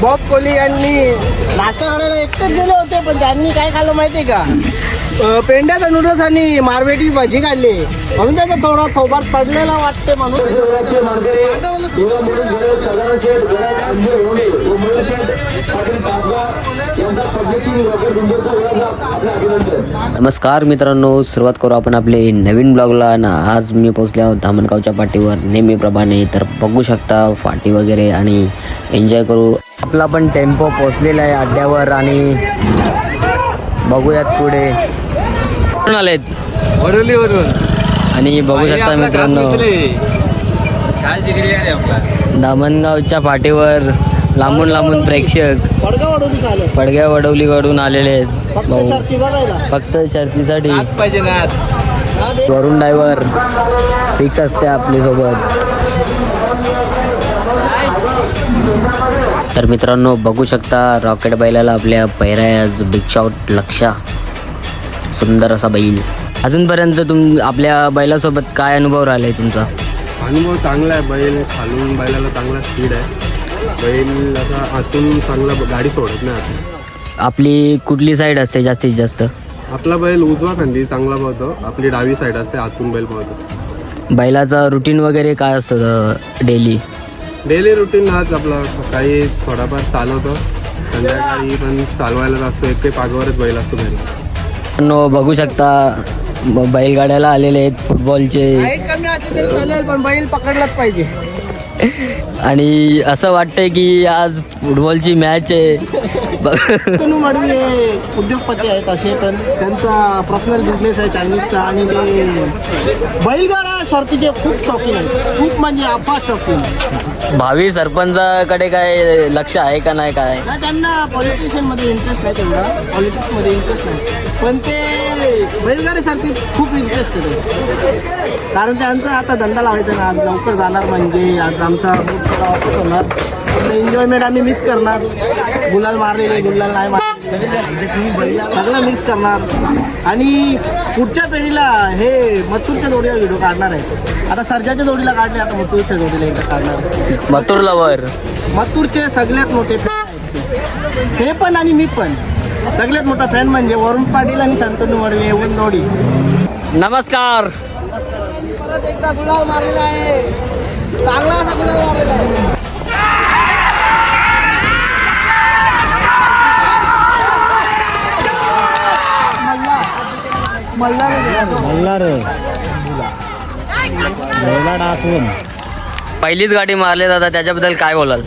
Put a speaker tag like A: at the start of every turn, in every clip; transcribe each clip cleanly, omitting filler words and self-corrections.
A: Bob Kohli यांनी नाश्ता करायला एकटेच गेले होते, पण त्यांनी काय खाल्लं माहिती का? पेंड्याचा नूडल्स आणि मारवेटी भाजी खाल्ली, म्हणून त्याचा थोडा थोबार पडलेला वाटते म्हणून.
B: नमस्कार मित्रांनो, सुरुवात करू आपण आपले नवीन ब्लॉगला ना. आज मी पोहोचले आहोत धामणगावच्या पाठीवर नेहमीप्रमाणे. तर बघू शकता फाटी वगैरे आणि एन्जॉय करू. आपला पण टेम्पो पोहोचलेला आहे अड्ड्यावर आणि बघूयात पुढे कुठून आलेत
C: वडोलीवरून.
B: आणि बघू शकता मित्रांनो धामणगावच्या पाठीवर लांबून लांबून प्रेक्षक पडग्या वडवलीकडून आलेले आहेत फक्त शर्तीसाठी. वरुण ड्रायव्हर फिक्स असते आपल्यासोबत. तर मित्रांनो बघू शकता रॉकेट बैलाला आपल्या पैराज बिग शॉट लक्षा सुंदर असा बैल. अजूनपर्यंत आपल्या बैलासोबत काय अनुभव राहिलाय तुमचा?
C: अनुभव चांगला आहे. बैल खालून बैलाला चांगला स्पीड आहे. बैल असा आतून चांगला गाडी सोडत नाही. आता
B: आपली कुठली साईड असते जास्तीत जास्त?
C: आपला बैल उजवा खांदी चांगला पळतो, आपली डावी साईड असते आतून बैल पळतो.
B: बैलाचा रुटीन वगैरे काय असतं डेली
C: रुटीन हाच आपला. सकाळी थोडाफार चालवतो, संध्याकाळी पण चालवायलाच असतो. एक पागावरच बैल असतो घरी.
B: बघू शकता बैलगाड्याला आलेले आहेत फुटबॉलचे.
A: कमी असते चालेल, पण बैल पकडलाच पाहिजे.
B: आणि असं वाटतंय की आज फुटबॉलची मॅच आहे.
A: तनू मडवी हे उद्योगपती आहेत असे, पण त्यांचा पर्सनल बिझनेस आहे चायनीजचा. आणि ते बैलगाडा शर्तीचे खूप शौकीन आहेत, खूप म्हणजे अफाट शौकीन.
B: भावी सरपंचाकडे काय लक्ष आहे का नाही? काय
A: नाही, त्यांना पॉलिटिशियनमध्ये इंटरेस्ट नाही, तेवढा पॉलिटिक्समध्ये इंटरेस्ट नाही, पण ते बैलगाडी शर्तीत खूप इंटरेस्ट आहे. कारण त्यांचा आता धंदा लावायचा ना, आज लवकर जाणार म्हणजे आज आमचा वापस होणार. एन्जॉयमेंट आम्ही मिस करणार. गुलाल मारलेले, गुलाल नाही मारले, सगळं मिस करणार. आणि पुढच्या पिढीला हे मथुरच्या जोडीला व्हिडिओ काढणार आहे. आता सर्जाच्या जोडीला काढले, आता मथुरच्या जोडीला एकदा काढणार.
B: मथुर लवर
A: मथुरचे सगळ्यात मोठे फॅन हे पण आणि मी पण. सगळ्यात मोठा फॅन म्हणजे वरुण पाटील आणि शांतनू मडवी जोडी.
B: नमस्कार.
A: परत एकदा गुलाल मारलेला आहे, चांगला असा गुलाल मारलेला आहे.
B: पहिलीच गाडी मारली दादा, त्याच्याबद्दल काय बोलाल?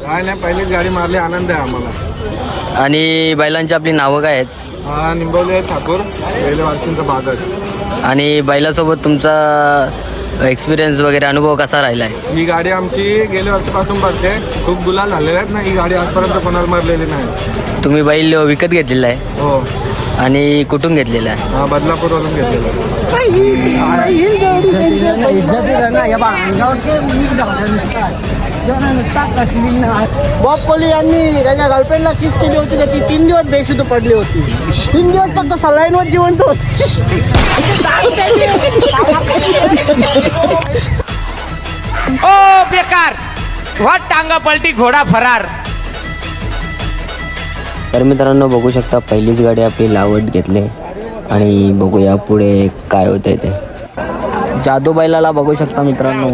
C: काय नाही, पहिलीच गाडी मारली, आनंद आहे आम्हाला.
B: आणि बैलांची आपली नावं काय आहेत?
C: हा निंबवले ठाकूर, पहिले वर्षांचा भाग आहे.
B: आणि बैलासोबत तुमचा एक्सपिरियन्स वगैरे अनुभव कसा राहिला आहे?
C: ही गाडी आमची गेल्या वर्षापासून पडते. खूप गुलाल झालेले आहेत ना. ही गाडी आजपर्यंत कोणाला मारलेली नाही.
B: तुम्ही बैल विकत घेतलेला आहे?
C: हो.
B: आणि कुठून घेतलेला आहे?
C: हा बदलापूरवरून घेतलेला.
A: बॉब कोहली यांनी त्याच्या गर्लफ्रेंडला किस केली होती, ती 3 दिवस बेशुद्ध पडली होती. 3 दिवस फक्त सलाईनवर जिवंत होती.
D: ओ बेकार, वाट टांगा पलटी घोडा फरार.
B: तर मित्रांनो बघू शकता पहिलीच गाडी आपली लावत घेतले आणि बघूया पुढे काय होतंय ते. जादू बैलाला बघू शकता मित्रांनो.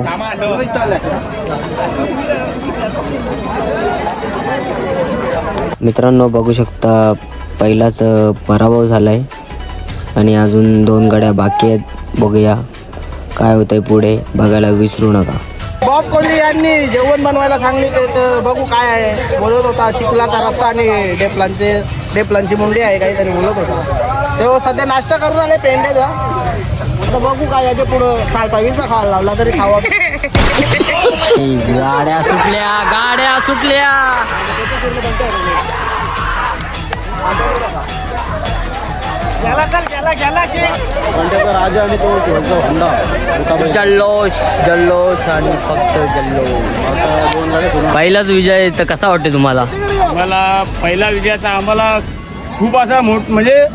B: मित्रांनो बघू शकता पहिलाच पराभव झालाय आणि अजून 2 गाड्या बाकी आहेत. बघूया काय होतंय पुढे, बघायला विसरू नका.
A: बॉब कोहली यांनी जेवण बनवायला सांगितले, तर बघू काय आहे. बोलत होता चिखलाचा रस्ता आणि डेपलांची मुंडी आहे काहीतरी बोलत होता. तेव्हा सध्या नाश्ता करून आले पेंड्याचा. आता बघू काय याच्या पुढं काय पाहिजे खायला लावला तरी खावा.
B: गाड्या सुटल्या.
A: राजा आणि तो
B: जल्लोष आणि फक्त जल्लोष. पहिलाच विजय तर कसा वाटते तुम्हाला?
D: आम्हाला पहिला विजयाचा आम्हाला खूप असा म्हणजे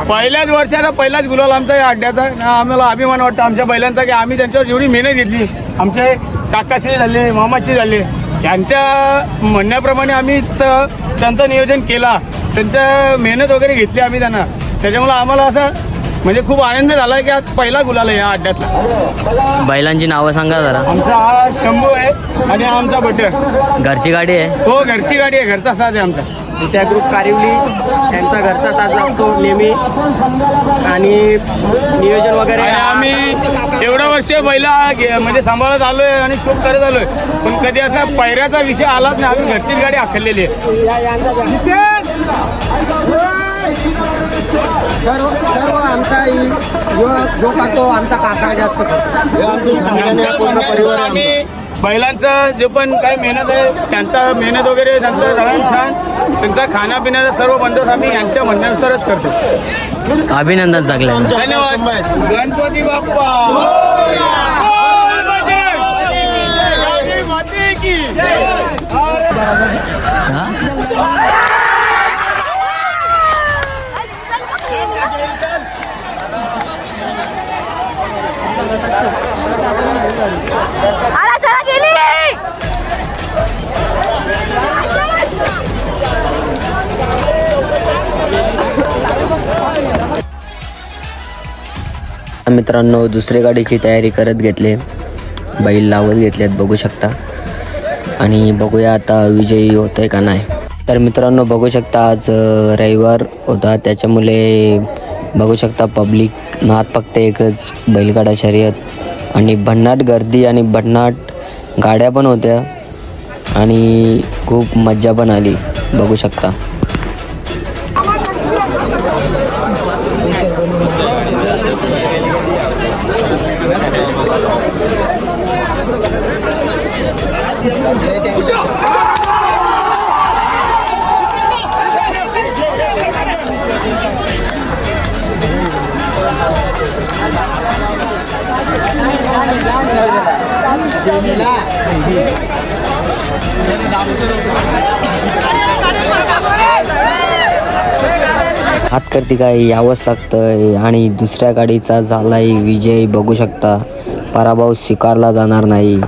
D: पहिल्याच वर्षाचा पहिलाच गुलाल आमचा या अड्ड्याचा. आम्हाला अभिमान वाटतो आमच्या बैलांचा की आम्ही त्यांच्यावर एवढी मेहनत घेतली. आमचे काकाश्री झाले, मामाश्री झाले, त्यांच्या म्हणण्याप्रमाणे आम्ही त्यांचं नियोजन केला, त्यांचं मेहनत वगैरे घेतली आम्ही त्यांना. त्याच्यामुळे आम्हाला असं म्हणजे खूप आनंद झाला की आज पहिला गुलाल आहे या अड्ड्यातला.
B: बैलांची नावं सांगा जरा.
D: आमचा हा शंभू आहे आणि हा आमचा बटर.
B: घरची गाडी आहे?
D: हो, घरची गाडी आहे, घरचा साज आहे आमचा.
A: त्या ग्रुप कारिवली यांचा घरचा साज असतो नेहमी आणि नियोजन वगैरे.
D: आणि आम्ही एवढं वर्ष बैला म्हणजे सांभाळत आलोय आणि शोध करत आलोय, पण कधी असा पैऱ्याचा विषय आलाच नाही. आम्ही घरचीच गाडी आखलेली आहे.
A: सर्व आमचा जो करतो आमचा काका जास्त
D: आम्ही बैलांचं जे पण काही मेहनत आहे त्यांचा मेहनत वगैरे, त्यांचं राहण छान, त्यांचा खाण्यापिण्याचा सर्व बंदोबस्त आम्ही यांच्या म्हणण्यानुसारच करतो.
B: अभिनंदन चांगलं.
D: धन्यवाद. गणपती बाप्पा.
B: मित्रांनो, दुसऱ्या गाडीची तयारी करत घेतले, बैल लावत घेतलेत बघू शकता. आणि बघूया आता विजयी होतोय का नाही. तर मित्रांनो बघू शकता आज रविवार होता, त्याच्यामुळे बघू शकता पब्लिक नात फक्त एकच बैलगाडा शर्यत आणि भन्नाट गर्दी आणि भन्नाट गाड्या पण होत्या आणि खूप मज्जा पण आली बघू शकता. हातकर्ती काय यावंच लागतं आणि दुसऱ्या गाडीचा झालाय विजय बघू शकता. पराभव स्वीकारला जाणार नाही.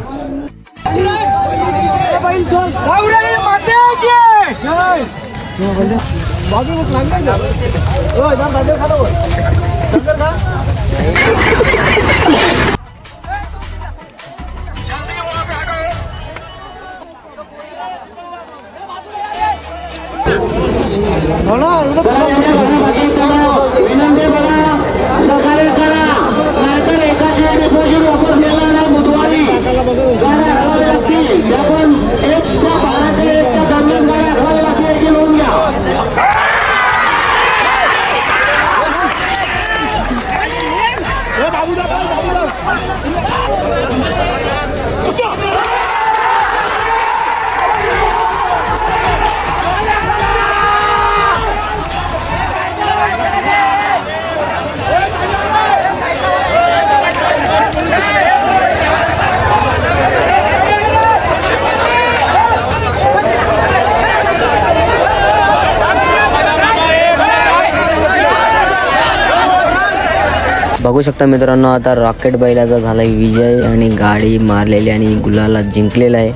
B: बघू शकता मित्रांनो, आता रॉकेट बैलाचा झाला आहे विजय आणि गाडी मारलेली आणि गुलाला जिंकलेला आहे.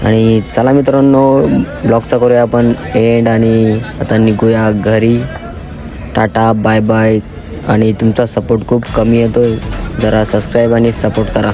B: आणि चला मित्रांनो, ब्लॉगचा करूया आपण एंड आणि आता निघूया घरी. Tata bye bye. आणि तुमचा सपोर्ट खूप कमी येतो, जरा सबस्क्राईब आणि सपोर्ट करा.